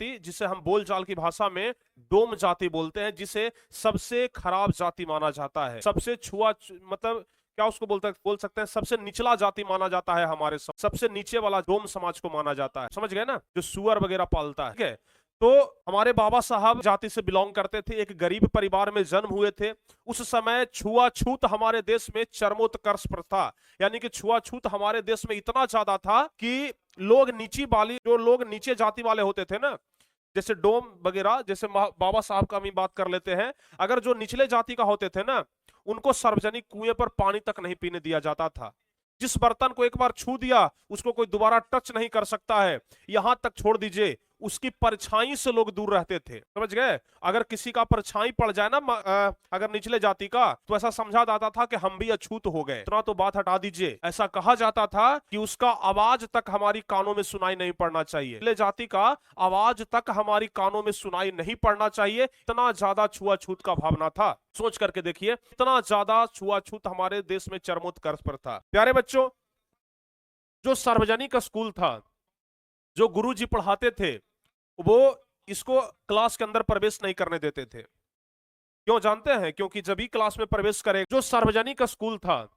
जाति, जिसे हम बोलचाल की भाषा में डोम जाति बोलते हैं, जिसे सबसे खराब जाति माना जाता है, सबसे मतलब क्या उसको बोल सकते हैं, सबसे निचला जाति माना जाता है हमारे सबसे नीचे वाला डोम समाज को माना जाता है। समझ गए ना, जो सुअर वगैरह पालता है। ठीक है, तो हमारे बाबा साहब जाति से बिलोंग करते थे, एक गरीब परिवार में जन्म हुए थे। उस समय छुआछूत हमारे देश में चरमोत्कर्ष पर था, यानी कि छुआछूत हमारे देश में इतना ज्यादा था कि जो लोग नीचे जाति वाले होते थे ना, जैसे डोम वगैरह, जैसे बाबा साहब का हम बात कर लेते हैं, अगर जो निचले जाति का होते थे ना, उनको सार्वजनिक कुएं पर पानी तक नहीं पीने दिया जाता था। जिस बर्तन को एक बार छू दिया उसको कोई दोबारा टच नहीं कर सकता है, यहां तक छोड़ दीजिए उसकी परछाई से लोग दूर रहते थे। समझ गए, अगर किसी का परछाई पड़ जाए ना अगर निचले जाति का, तो ऐसा समझा जाता था कि हम भी अछूत हो गए। इतना तो बात हटा दीजिए, ऐसा कहा जाता था कि उसका आवाज तक हमारी कानों में सुनाई नहीं पड़ना चाहिए, निचले जाति का आवाज तक हमारी कानों में सुनाई नहीं पड़ना चाहिए। इतना ज्यादा छुआछूत का भावना था। सोच करके देखिए, इतना ज्यादा छुआछूत हमारे देश में चरमोत्कर्ष पर था। प्यारे बच्चों, जो सार्वजनिक स्कूल था, जो गुरुजी पढ़ाते थे, वो इसको क्लास के अंदर प्रवेश नहीं करने देते थे। क्यों जानते हैं? क्योंकि जब भी क्लास में प्रवेश करे, जो सार्वजनिक स्कूल था,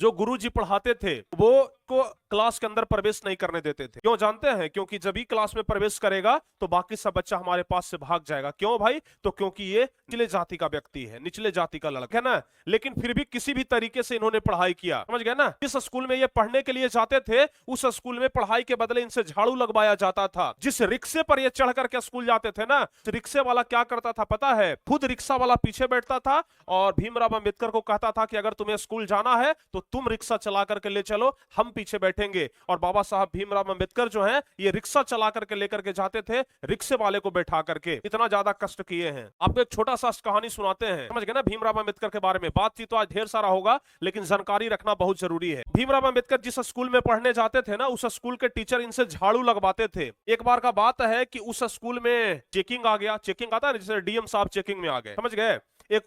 जो गुरुजी पढ़ाते थे, वो को क्लास के अंदर प्रवेश नहीं करने देते थे। क्यों जानते हैं? क्योंकि जब भी क्लास में प्रवेश करेगा तो बाकी सब बच्चा हमारे पास से भाग जाएगा। क्यों भाई? तो क्योंकि ये निचले जाति का व्यक्ति है, निचले जाति का लड़का है ना। लेकिन फिर भी किसी भी तरीके से इन्होंने पढ़ाई किया। समझ गए ना। जिस स्कूल में ये पढ़ने के लिए जाते थे, उस स्कूल में पढ़ाई के बदले इनसे झाड़ू लगवाया जाता था। जिस रिक्शे पर ये चढ़ करके स्कूल जाते थे ना, रिक्शे वाला क्या करता था पता है? खुद रिक्शा वाला पीछे बैठता था और भीमराव अंबेडकर को कहता था कि अगर तुम्हें स्कूल जाना है तो तुम रिक्शा चला करके ले चलो, हम पीछे बैठेंगे। और बाबा साहब भीमराव अंबेडकर जो है, ये रिक्शा चला करके लेकर के जाते थे, रिक्शे वाले को बैठा करके। इतना ज्यादा कष्ट किए हैं। आपको एक छोटा सा कहानी सुनाते हैं, समझ गए ना, भीमराव अंबेडकर के बारे में। बातचीत तो आज ढेर सारा होगा, लेकिन जानकारी रखना बहुत जरूरी है। भीमराव अंबेडकर जिस स्कूल में पढ़ने जाते थे ना, उस स्कूल के टीचर इनसे झाड़ू लगवाते थे। एक बार का बात है कि उस स्कूल में चेकिंग आ गया। चेकिंग आता है जैसे डीएम साहब चेकिंग में आ गए, समझ गए। एक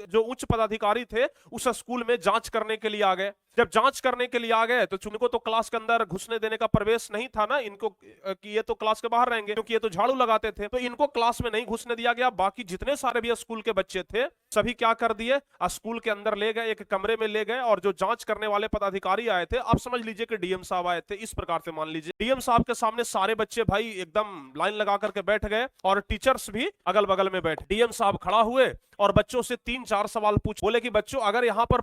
जो उच्च पदाधिकारी थे उस स्कूल में जांच करने के लिए आ गए। जब जांच करने के लिए आ गए तो इनको तो क्लास के अंदर घुसने देने का प्रवेश नहीं था ना, इनको कि ये तो क्लास के बाहर रहेंगे, क्योंकि ये तो झाड़ू लगाते थे। तो इनको क्लास में नहीं घुसने दिया गया। बाकी जितने सारे भी स्कूल के बच्चे थे, सभी क्या कर दिए, स्कूल के अंदर ले गए, एक कमरे में ले गए। और जो जांच करने वाले पदाधिकारी आए थे, आप समझ लीजिए कि डीएम साहब आए थे। इस प्रकार से मान लीजिए, डीएम साहब के सामने सारे बच्चे भाई एकदम लाइन लगा करके बैठ गए और टीचर्स भी अगल बगल में बैठे। डीएम साहब खड़ा हुए और बच्चों से 3-4 सवाल पूछ, बोले कि बच्चों, अगर यहाँ पर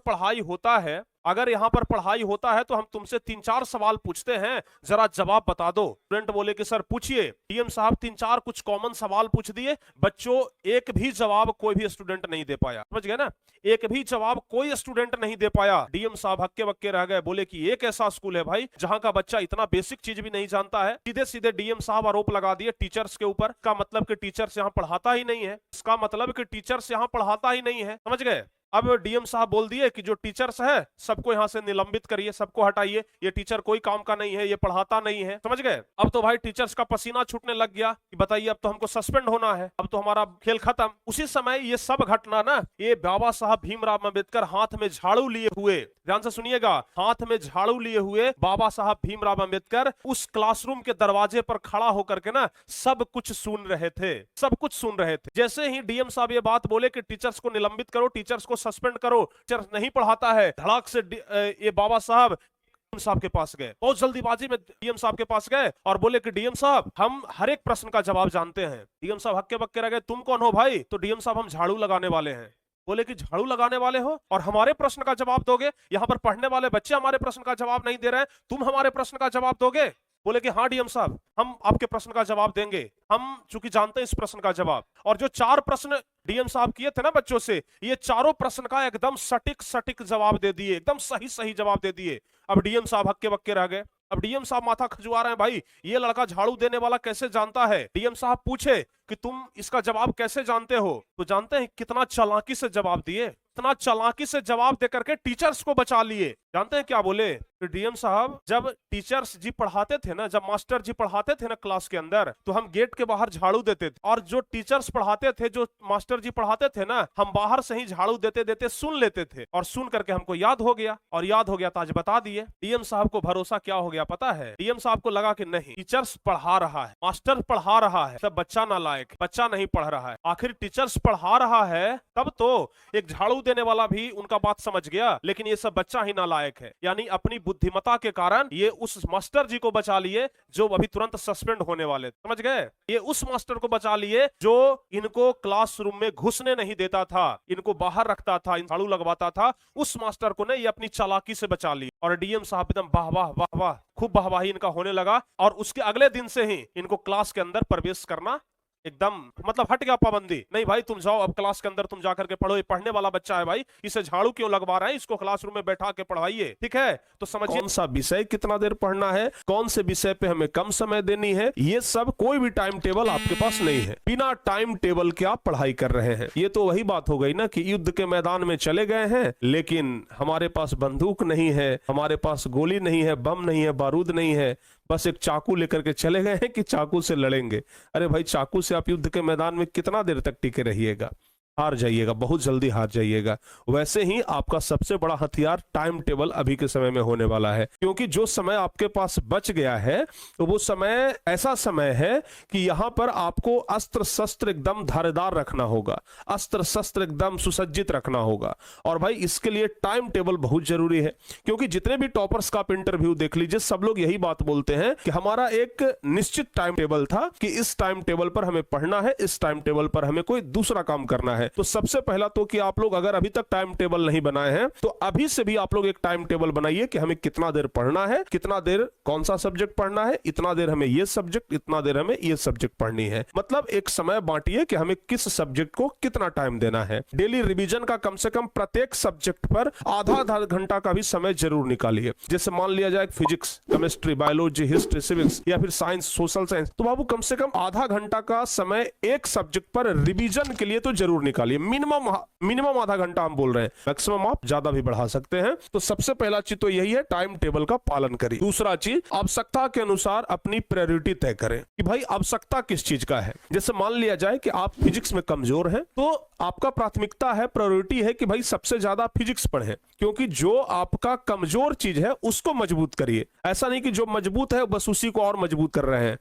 पढ़ाई होता है तो हम तुमसे 3-4 सवाल पूछते हैं, जरा जवाब बता दो। स्टूडेंट बोले कि सर पूछिए। डीएम साहब 3-4 कुछ कॉमन सवाल पूछ दिए। बच्चों, एक भी जवाब कोई भी स्टूडेंट नहीं दे पाया। समझ गए ना, एक भी जवाब कोई स्टूडेंट नहीं दे पाया। डीएम साहब हक्के बक्के रह गए। बोले कि एक ऐसा स्कूल है भाई जहां का बच्चा इतना बेसिक चीज भी नहीं जानता है। सीधे सीधे डीएम साहब आरोप लगा दिए टीचर्स के ऊपर। का मतलब कि टीचर्स यहाँ पढ़ाता ही नहीं है। इसका मतलब कि टीचर्स यहाँ पढ़ाता ही नहीं है। समझ गए। अब डीएम साहब बोल दिए कि जो टीचर्स है सबको यहां से निलंबित करिए, सबको हटाइए, ये टीचर कोई काम का नहीं है, ये पढ़ाता नहीं है। समझ गए। अब तो भाई टीचर्स का पसीना छूटने लग गया कि बताइए अब तो हमको सस्पेंड होना है, अब तो हमारा खेल खत्म। उसी समय ये सब घटना ना, ये बाबा साहब भीमराव अंबेडकर हाथ में झाड़ू लिए हुए, ध्यान से सुनिएगा, हाथ में झाड़ू लिए हुए बाबा साहब भीमराव अंबेडकर उस क्लासरूम के दरवाजे पर खड़ा होकर के ना सब कुछ सुन रहे थे, सब कुछ सुन रहे थे। जैसे ही डीएम साहब ये बात बोले कि टीचर्स को निलंबित करो, टीचर्स को सस्पेंड करो, टीचर नहीं पढ़ाता है, धड़ाक से ये बाबा साहब डीएम साहब के पास गए। बहुत जल्दीबाजी में डीएम साहब के पास गए और बोले कि डीएम साहब, हम हर एक प्रश्न का जवाब जानते हैं। डीएम साहब हक्के बक्के रह गए। तुम कौन हो भाई? तो डीएम साहब, हम झाड़ू लगाने वाले हैं। बोले कि झाड़ू लगाने वाले हो और हमारे प्रश्न का जवाब दोगे? यहाँ पर पढ़ने वाले बच्चे हमारे प्रश्न का जवाब नहीं दे रहे हैं, तुम हमारे प्रश्न का जवाब दोगे? बोले कि हाँ डीएम साहब, हम आपके प्रश्न का जवाब देंगे, हम चूंकि जानते हैं इस प्रश्न का जवाब। और जो 4 प्रश्न डीएम साहब किए थे ना बच्चों से, ये चारों प्रश्न का एकदम सटीक जवाब दे दिए, एकदम सही जवाब दे दिए। अब डीएम साहब हक्के बक्के रह गए। अब डीएम साहब माथा खजुआ रहे हैं, भाई ये लड़का झाड़ू देने वाला कैसे जानता है? डीएम साहब पूछे कि तुम इसका जवाब कैसे जानते हो? तो जानते हैं कितना चालाकी से जवाब दिए, इतना चालाकी से जवाब देकर के टीचर्स को बचा लिए। जानते हैं क्या बोले? तो डीएम साहब जब टीचर्स जी पढ़ाते थे ना, जब मास्टर जी पढ़ाते थे ना क्लास के अंदर, तो हम गेट के बाहर झाड़ू देते थे, और जो टीचर्स पढ़ाते थे, जो मास्टर जी पढ़ाते थे ना, हम बाहर से ही झाड़ू देते देते सुन लेते थे, और सुन करके हमको याद हो गया, और याद हो गया तो आज बता दिए। डीएम साहब को भरोसा क्या हो गया पता है? डीएम साहब को लगा कि नहीं, टीचर्स पढ़ा रहा है, मास्टर पढ़ा रहा है, सब बच्चा नालायक, बच्चा नहीं पढ़ रहा है। आखिर टीचर्स पढ़ा रहा है तब तो एक झाड़ू देने वाला भी उनका बात समझ गया, लेकिन ये सब बच्चा ही नालायक है। यानी अपनी बुद्धिमत्ता के कारण ये उस मास्टर जी को बचा लिए जो अभी तुरंत सस्पेंड होने वाले, समझ गए? ये उस मास्टर को बचा लिए जो इनको क्लासरूम में घुसने नहीं देता था, इनको बाहर रखता था, झाड़ू लगवाता था, उस मास्टर को ने ये अपनी चालाकी से बचा ली। और डीएम साहब एकदम वाह वाह वाह वाह, खूब वाहवाही इनका होने लगा, और उसके अगले दिन से ही इनको क्लास के अंदर प्रवेश करना एकदम मतलब हट गया पाबंदी। नहीं भाई तुम जाओ, अब क्लास के अंदर तुम जाकर के पढ़ो, ये पढ़ने वाला बच्चा है भाई, इसे झाड़ू क्यों लगवा रहे हैं, इसको क्लासरूम में बैठा के पढ़वाइए, ठीक है? तो समझिए कौन सा विषय कितना देर पढ़ना है, कौन से विषय पे हमें कम समय देनी है, ये सब कोई भी टाइम टेबल आपके पास नहीं है। बिना टाइम टेबल के आप पढ़ाई कर रहे हैं। ये तो वही बात हो गई ना कि युद्ध के मैदान में चले गए हैं, लेकिन हमारे पास बंदूक नहीं है, हमारे पास गोली नहीं है, बम नहीं है, बारूद नहीं है, बस एक चाकू लेकर के चले गए हैं कि चाकू से लड़ेंगे। अरे भाई चाकू से आप युद्ध के मैदान में कितना देर तक टिके रहिएगा? हार जाइएगा, बहुत जल्दी हार जाइएगा। वैसे ही आपका सबसे बड़ा हथियार टाइम टेबल अभी के समय में होने वाला है, क्योंकि जो समय आपके पास बच गया है तो वो समय ऐसा समय है कि यहां पर आपको अस्त्र शस्त्र एकदम धारदार रखना होगा, अस्त्र शस्त्र एकदम सुसज्जित रखना होगा। और भाई इसके लिए टाइम टेबल बहुत जरूरी है, क्योंकि जितने भी टॉपर्स का आप इंटरव्यू देख लीजिए, सब लोग यही बात बोलते हैं कि हमारा एक निश्चित टाइम टेबल था कि इस टाइम टेबल पर हमें पढ़ना है, इस टाइम टेबल पर हमें कोई दूसरा काम करना है। तो सबसे पहला तो कि आप लोग अगर अभी तक टाइम टेबल नहीं बनाए हैं तो अभी से भी आप लोग एक टाइम टेबल बनाइए कि हमें कितना देर पढ़ना है, कितना देर कौन सा सब्जेक्ट पढ़ना है, इतना देर हमें ये सब्जेक्ट, इतना देर हमें ये सब्जेक्ट पढ़नी है। मतलब एक समय बांटिए कि हमें किस सब्जेक्ट को कितना टाइम देना है। डेली रिवीजन का कम से कम प्रत्येक सब्जेक्ट पर आधा घंटा का भी समय जरूर निकालिए। जैसे मान लिया जाए physics, chemistry, biology, history, civics या फिर साइंस, सोशल साइंस, तो बाबू कम से कम आधा घंटा का समय एक सब्जेक्ट पर रिवीजन के लिए तो जरूर निकालिए। मिनिमम आधा घंटा हम बोल रहे हैं, मैक्सिमम आप ज्यादा भी बढ़ा सकते हैं। तो सबसे पहला चीज तो यही है, टाइम टेबल का पालन करिए। दूसरा चीज, आवश्यकता के अनुसार अपनी प्रायोरिटी तय करें कि भाई आवश्यकता किस चीज का है। जैसे मान लिया जाए कि आप फिजिक्स में कमजोर हैं, तो आपका प्राथमिकता है, प्रायोरिटी है कि भाई सबसे ज्यादा फिजिक्स पढ़ें, क्योंकि जो आपका कमजोर चीज है उसको मजबूत करिए। ऐसा नहीं कि जो मजबूत है बस उसी को और मजबूत कर रहे हैं।